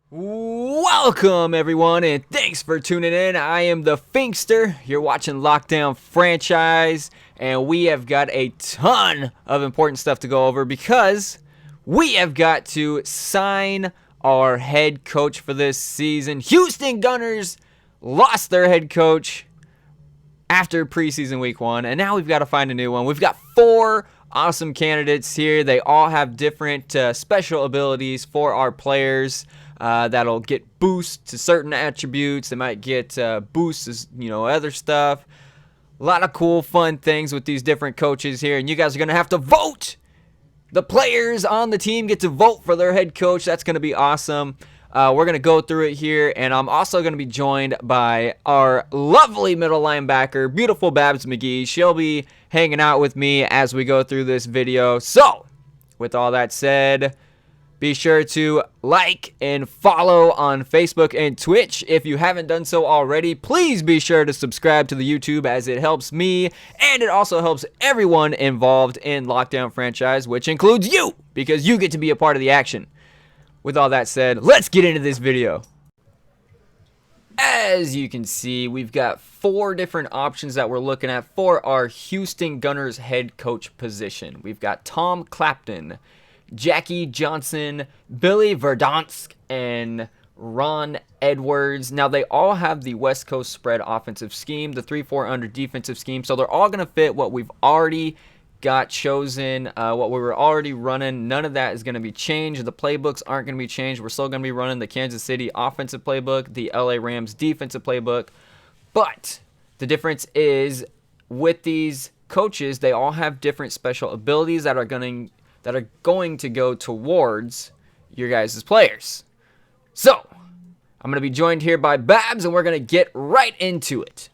Welcome everyone, and thanks for tuning in. I am the Finkster. You're watching Lockdown Franchise, and we have got a ton of important stuff to go over because we have got to sign our head coach for this season. Houston Gunners lost their head coach after preseason week 1, and now we've got to find a new one. We've got 4 awesome candidates here. They all have different special abilities for our players. That'll get boosts to certain attributes. They might get boosts to, other stuff. A lot of cool, fun things with these different coaches here, and you guys are going to have to vote. The players on the team get to vote for their head coach. That's going to be awesome. We're going to go through it here, and I'm also going to be joined by our lovely middle linebacker, beautiful Babs McGee. She'll be hanging out with me as we go through this video. So, with all that said, be sure to like and follow on Facebook and Twitch. If you haven't done so already, please be sure to subscribe to the YouTube, as it helps me and it also helps everyone involved in Lockdown Franchise, which includes you, because you get to be a part of the action. With all that said, let's get into this video. As you can see, we've got 4 different options that we're looking at for our Houston Gunners head coach position. We've got Tom Clapton, Jackie Johnson, Billy Verdonsk, and Ron Edwards. Now, they all have the West Coast spread offensive scheme, the 3-4 under defensive scheme, so they're all going to fit what we've already got chosen, what we were already running. None of that is going to be changed. The playbooks aren't going to be changed. We're still going to be running the Kansas City offensive playbook, the LA Rams defensive playbook, but the difference is with these coaches, they all have different special abilities that are going to go towards your guys' players. So, I'm going to be joined here by Babs, and we're going to get right into it.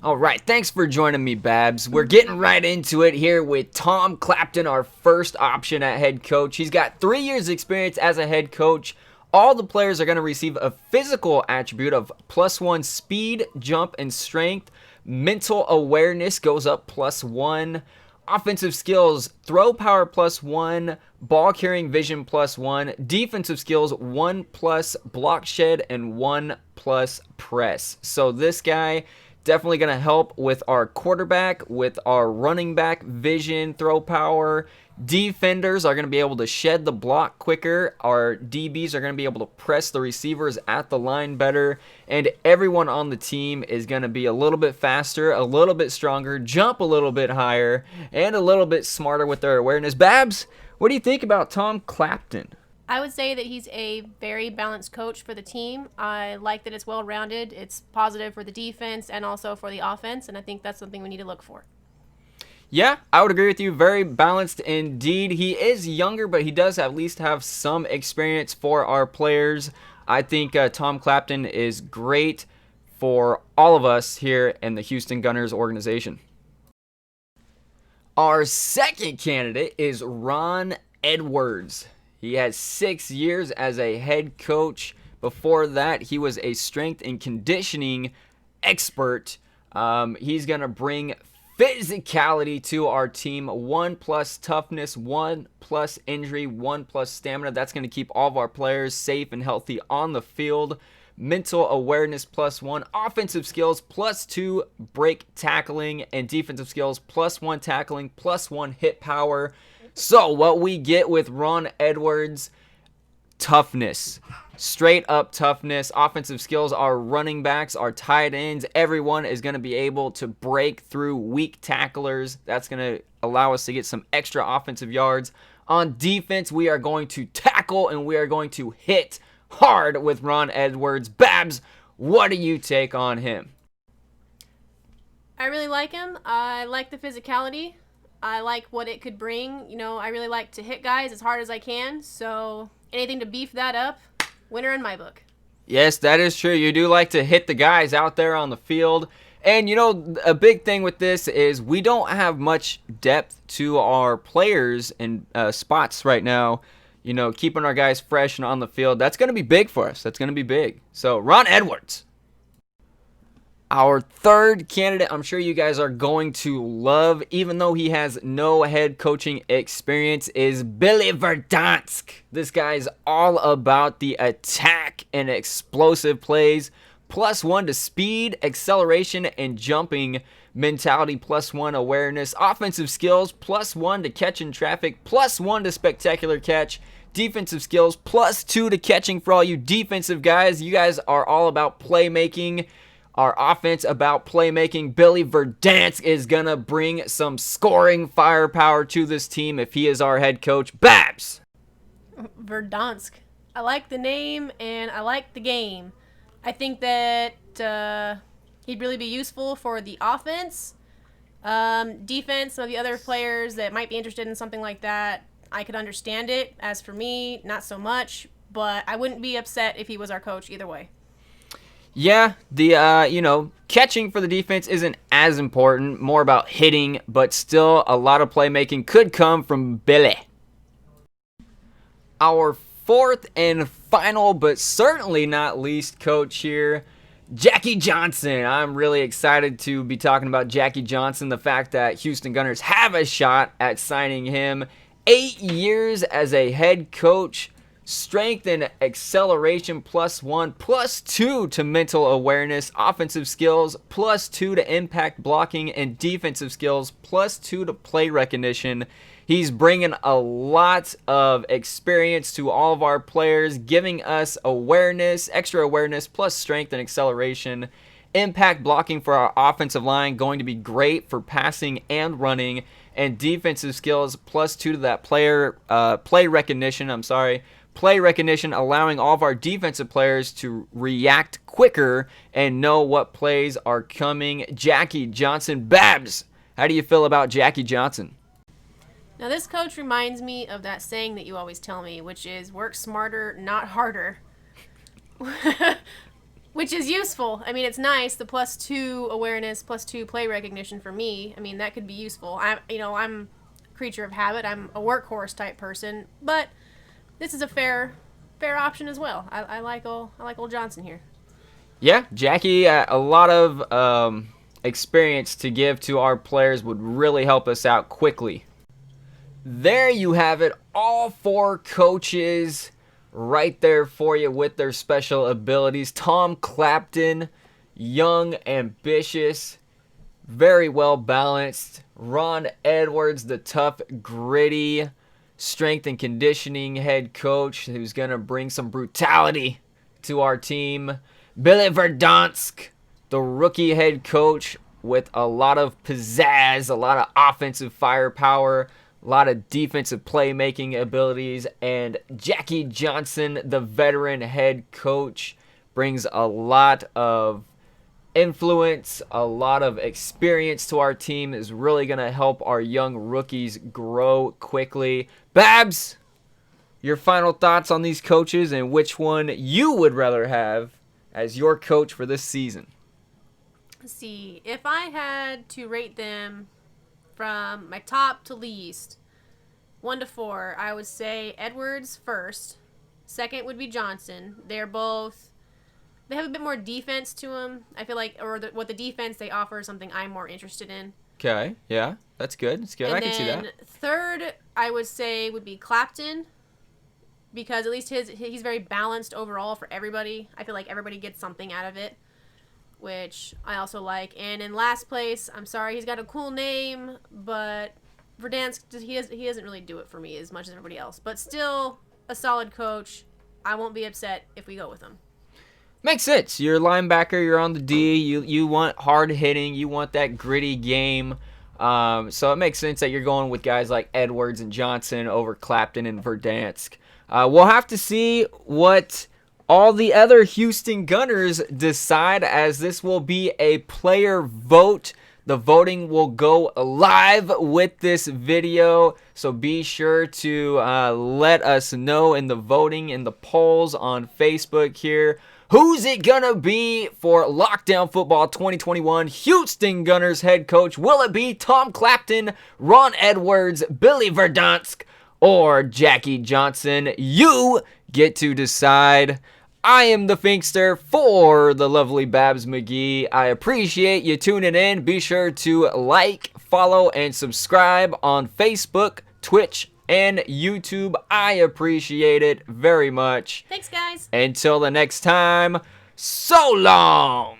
Alright, thanks for joining me, Babs. We're getting right into it here with Tom Clapton, our first option at head coach. He's got 3 years experience as a head coach. All the players are going to receive a physical attribute of +1 speed, jump, and strength. Mental awareness goes up +1. Offensive skills, throw power +1, ball carrying vision +1, defensive skills 1+, block shed, and 1+ press. So this guy definitely going to help with our quarterback, with our running back vision, throw power. Defenders are going to be able to shed the block quicker. Our DBs are going to be able to press the receivers at the line better. And everyone on the team is going to be a little bit faster, a little bit stronger, jump a little bit higher, and a little bit smarter with their awareness. Babs, what do you think about Tom Clapton? I would say that he's a very balanced coach for the team. I like that it's well-rounded. It's positive for the defense and also for the offense, and I think that's something we need to look for. Yeah, I would agree with you. Very balanced indeed. He is younger, but he does at least have some experience for our players. I think Tom Clapton is great for all of us here in the Houston Gunners organization. Our second candidate is Ron Edwards. He has 6 years as a head coach. Before that, he was a strength and conditioning expert. He's going to bring physicality to our team. 1+ toughness, 1+ injury, 1+ stamina. That's going to keep all of our players safe and healthy on the field. Mental awareness +1. Offensive skills +2 break tackling. And defensive skills +1 tackling, +1 hit power. So what we get with Ron Edwards, toughness, straight up toughness. Offensive skills, our running backs, our tight ends, everyone is going to be able to break through weak tacklers. That's going to allow us to get some extra offensive yards. On defense, we are going to tackle and we are going to hit hard with Ron Edwards. Babs, what do you take on him? I really like him. I like the physicality. I like what it could bring. I really like to hit guys as hard as I can. So anything to beef that up, winner in my book. Yes, that is true. You do like to hit the guys out there on the field. And, a big thing with this is we don't have much depth to our players in spots right now. Keeping our guys fresh and on the field, that's going to be big for us. That's going to be big. So, Ron Edwards. Our third candidate, I'm sure you guys are going to love, even though he has no head coaching experience, is Billy Verdonsk. This guy's all about the attack and explosive plays. +1 to speed, acceleration, and jumping mentality. +1 awareness. Offensive skills, +1 to catch in traffic, +1 to spectacular catch. Defensive skills, +2 to catching for all you defensive guys. You guys are all about playmaking. Our offense about playmaking. Billy Verdonsk is going to bring some scoring firepower to this team if he is our head coach. Babs! Verdonsk. I like the name and I like the game. I think that he'd really be useful for the offense. Defense, some of the other players that might be interested in something like that, I could understand it. As for me, not so much. But I wouldn't be upset if he was our coach either way. Yeah, the catching for the defense isn't as important, more about hitting, but still a lot of playmaking could come from Billy. Our fourth and final, but certainly not least coach here, Jackie Johnson. I'm really excited to be talking about Jackie Johnson, the fact that Houston Gunners have a shot at signing him. 8 years as a head coach. Strength and acceleration +1, +2 to mental awareness, offensive skills +2 to impact blocking, and defensive skills +2 to play recognition. He's bringing a lot of experience to all of our players, giving us awareness, extra awareness, plus strength and acceleration. Impact blocking for our offensive line, going to be great for passing and running, and defensive skills +2 to that play recognition. Play recognition, allowing all of our defensive players to react quicker and know what plays are coming. Jackie Johnson. Babs, how do you feel about Jackie Johnson? Now, this coach reminds me of that saying that you always tell me, which is work smarter, not harder. Which is useful. I mean, it's nice, the +2 awareness, +2 play recognition for me. I mean, that could be useful. I'm a creature of habit. I'm a workhorse type person, but this is a fair option as well. I like old Johnson here. Yeah, Jackie, a lot of experience to give to our players would really help us out quickly. There you have it, all 4 coaches right there for you with their special abilities. Tom Clapton, young, ambitious, very well balanced. Ron Edwards, the tough, gritty, strength and conditioning head coach who's going to bring some brutality to our team. Billy Verdonsk, the rookie head coach with a lot of pizzazz, a lot of offensive firepower, a lot of defensive playmaking abilities. And Jackie Johnson, the veteran head coach, brings a lot of influence, a lot of experience to our team, is really going to help our young rookies grow quickly. Babs, your final thoughts on these coaches and which one you would rather have as your coach for this season? Let's see. If I had to rate them from my top to least, 1 to 4, I would say Edwards first. Second would be Johnson. They have a bit more defense to them. I feel like, what the defense they offer is something I'm more interested in. Okay, yeah, that's good. That's good. And I can see that. Third, I would say would be Clapton, because at least he's very balanced overall for everybody. I feel like everybody gets something out of it, which I also like. And in last place, I'm sorry, he's got a cool name, but Verdonsk, he doesn't really do it for me as much as everybody else. But still, a solid coach. I won't be upset if we go with him. Makes sense. You're a linebacker. You're on the D. You want hard hitting. You want that gritty game. So it makes sense that you're going with guys like Edwards and Johnson over Clapton and Verdonsk. We'll have to see what all the other Houston Gunners decide, as this will be a player vote. The voting will go live with this video, so be sure to let us know in the voting, in the polls on Facebook here. Who's it gonna be for Lockdown Football 2021 Houston Gunners head coach? Will it be Tom Clapton, Ron Edwards, Billy Verdonsk, or Jackie Johnson? You get to decide. I am the Finkster for the lovely Babs McGee. I appreciate you tuning in. Be sure to like, follow, and subscribe on Facebook, Twitch, and YouTube. I appreciate it very much. Thanks, guys. Until the next time, so long!